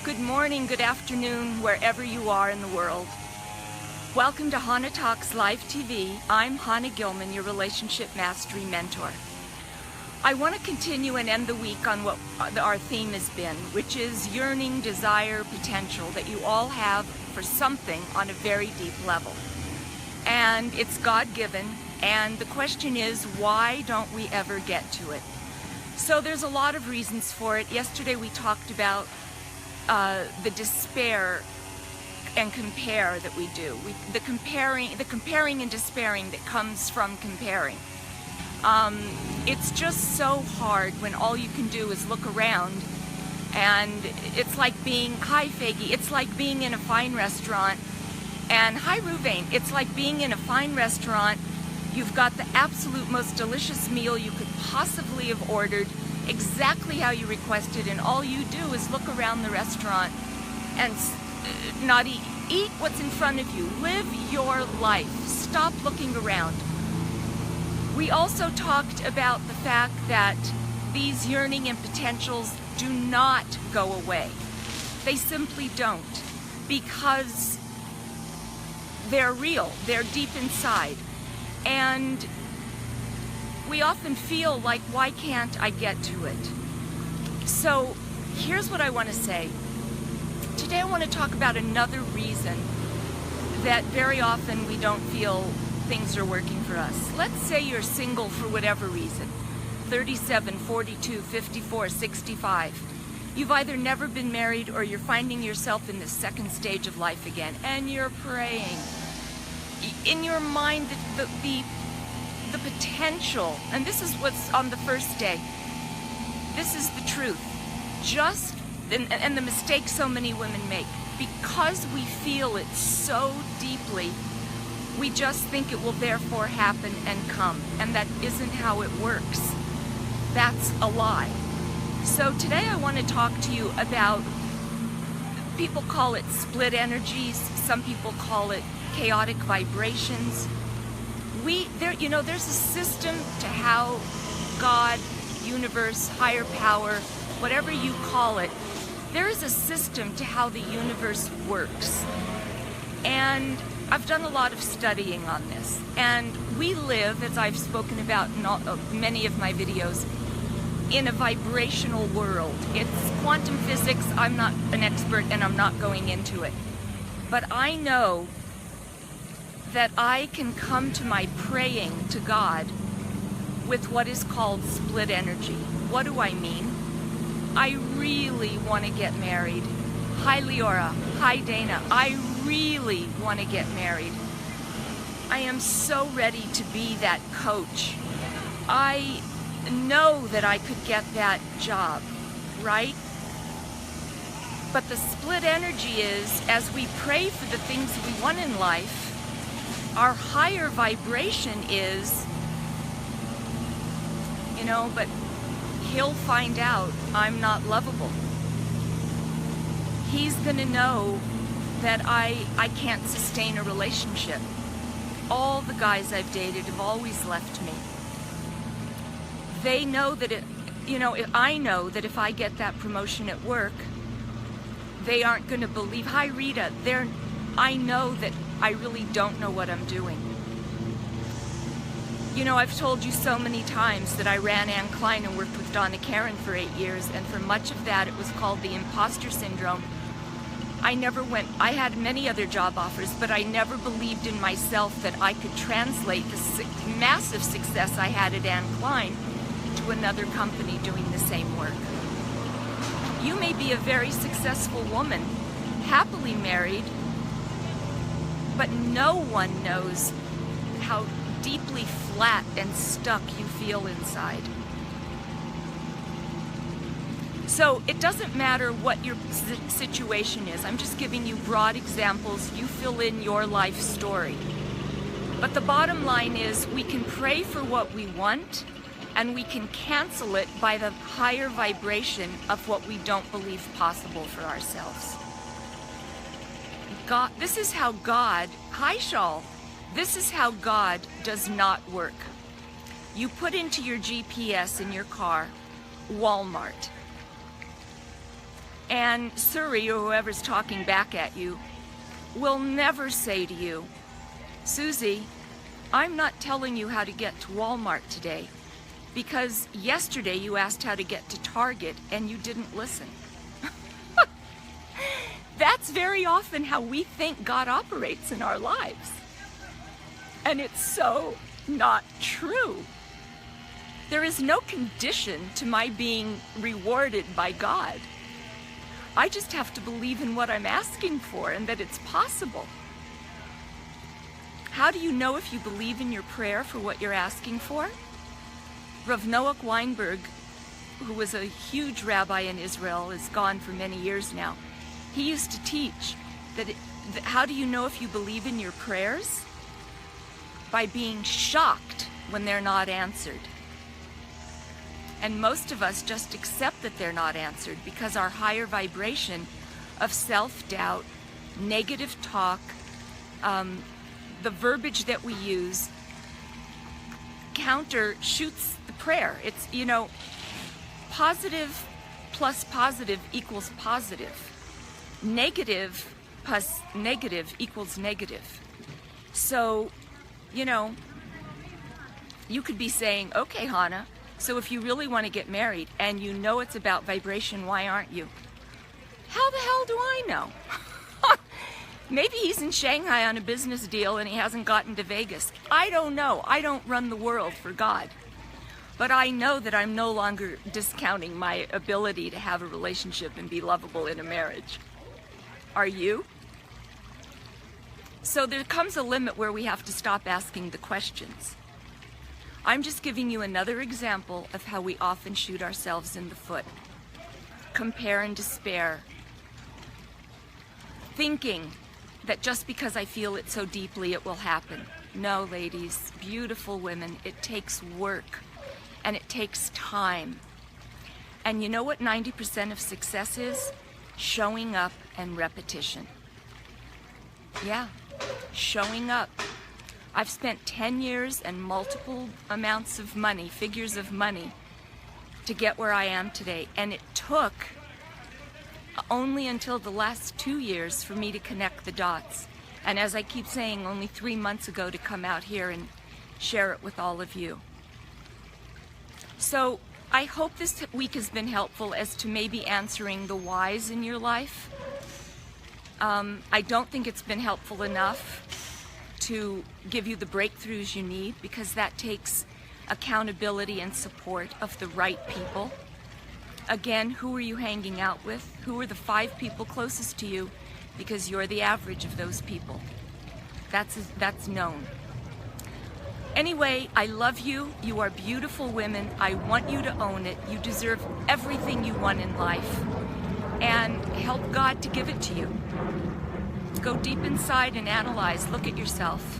Good morning, good afternoon, wherever you are in the world. Welcome to Chana Talks Live TV. I'm Chana Gilman, your relationship mastery mentor. I want to continue and end the week on what our theme has been, which is yearning, desire, potential that you all have for something on a very deep level. And it's God-given, and the question is, why don't we ever get to it? So there's a lot of reasons for it. Yesterday we talked about the despair and compare that we do. The comparing and despairing that comes from comparing. It's just so hard when all you can do is look around, and it's like being, hi Faggy, it's like being in a fine restaurant, and hi Ruvain, it's like being in a fine restaurant. You've got the absolute most delicious meal you could possibly have ordered, exactly how you requested, and all you do is look around the restaurant and not eat. Eat what's in front of you. Live your life. Stop looking around. We also talked about the fact that these yearning and potentials do not go away. They simply don't, because they're real. They're deep inside. And we often feel like, why can't I get to it? So here's what I want to say. Today I want to talk about another reason that very often we don't feel things are working for us. Let's say you're single for whatever reason. 37, 42, 54, 65. You've either never been married or you're finding yourself in the second stage of life again, and you're praying. In your mind, the potential, and this is what's on the first day, this is the truth. And the mistake so many women make, because we feel it so deeply, we just think it will therefore happen and come, and that isn't how it works. That's a lie. So today I want to talk to you about, people call it split energies, some people call it chaotic vibrations. There's a system to how God, universe, higher power, whatever you call it, there is a system to how the universe works. And I've done a lot of studying on this. And we live, as I've spoken about in many of my videos, in a vibrational world. It's quantum physics. I'm not an expert and I'm not going into it. But I know that I can come to my praying to God with what is called split energy. What do I mean? I really want to get married. Hi Leora, hi Dana. I really want to get married. I am so ready to be that coach. I know that I could get that job, right? But the split energy is, as we pray for the things we want in life, our higher vibration is, but he'll find out I'm not lovable. He's gonna know that I can't sustain a relationship. All the guys I've dated have always left me. They know that I know that if I get that promotion at work, they aren't gonna believe. Hi Rita, I know that I really don't know what I'm doing. I've told you so many times that I ran Anne Klein and worked with Donna Karen for 8 years, and for much of that it was called the imposter syndrome. I had many other job offers, but I never believed in myself that I could translate the massive success I had at Anne Klein to another company doing the same work. You may be a very successful woman, happily married, but no one knows how deeply flat and stuck you feel inside. So it doesn't matter what your situation is. I'm just giving you broad examples. You fill in your life story. But the bottom line is, we can pray for what we want, and we can cancel it by the higher vibration of what we don't believe possible for ourselves. God, this is how God, hi Shawl, this is how God does not work. You put into your GPS in your car, Walmart. And Suri, or whoever's talking back at you, will never say to you, Susie, I'm not telling you how to get to Walmart today, because yesterday you asked how to get to Target and you didn't listen. That's very often how we think God operates in our lives. And it's so not true. There is no condition to my being rewarded by God. I just have to believe in what I'm asking for and that it's possible. How do you know if you believe in your prayer for what you're asking for? Rav Noach Weinberg, who was a huge rabbi in Israel, is gone for many years now. He used to teach that how do you know if you believe in your prayers? By being shocked when they're not answered. And most of us just accept that they're not answered because our higher vibration of self-doubt, negative talk, the verbiage that we use counter shoots the prayer. It's, positive plus positive equals positive. Negative plus negative equals negative. So, you could be saying, okay, Hannah, so if you really want to get married and you know it's about vibration, why aren't you? How the hell do I know? Maybe he's in Shanghai on a business deal and he hasn't gotten to Vegas. I don't know. I don't run the world for God. But I know that I'm no longer discounting my ability to have a relationship and be lovable in a marriage. Are you? So there comes a limit where we have to stop asking the questions. I'm just giving you another example of how we often shoot ourselves in the foot. Compare and despair. Thinking that just because I feel it so deeply, it will happen. No, ladies, beautiful women, it takes work and it takes time. And you know what 90% of success is? Showing up and repetition. Yeah, showing up. I've spent 10 years and multiple amounts of money, figures of money, to get where I am today. And it took only until the last 2 years for me to connect the dots. And as I keep saying, only 3 months ago to come out here and share it with all of you. So I hope this week has been helpful as to maybe answering the whys in your life. I don't think it's been helpful enough to give you the breakthroughs you need, because that takes accountability and support of the right people. Again, who are you hanging out with? Who are the 5 people closest to you? Because you're the average of those people. That's known. Anyway, I love you. You are beautiful women. I want you to own it. You deserve everything you want in life. And help God to give it to you. Go deep inside and analyze. Look at yourself.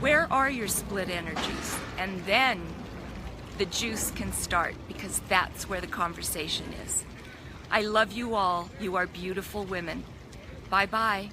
Where are your split energies? And then the juice can start, because that's where the conversation is. I love you all. You are beautiful women. Bye-bye.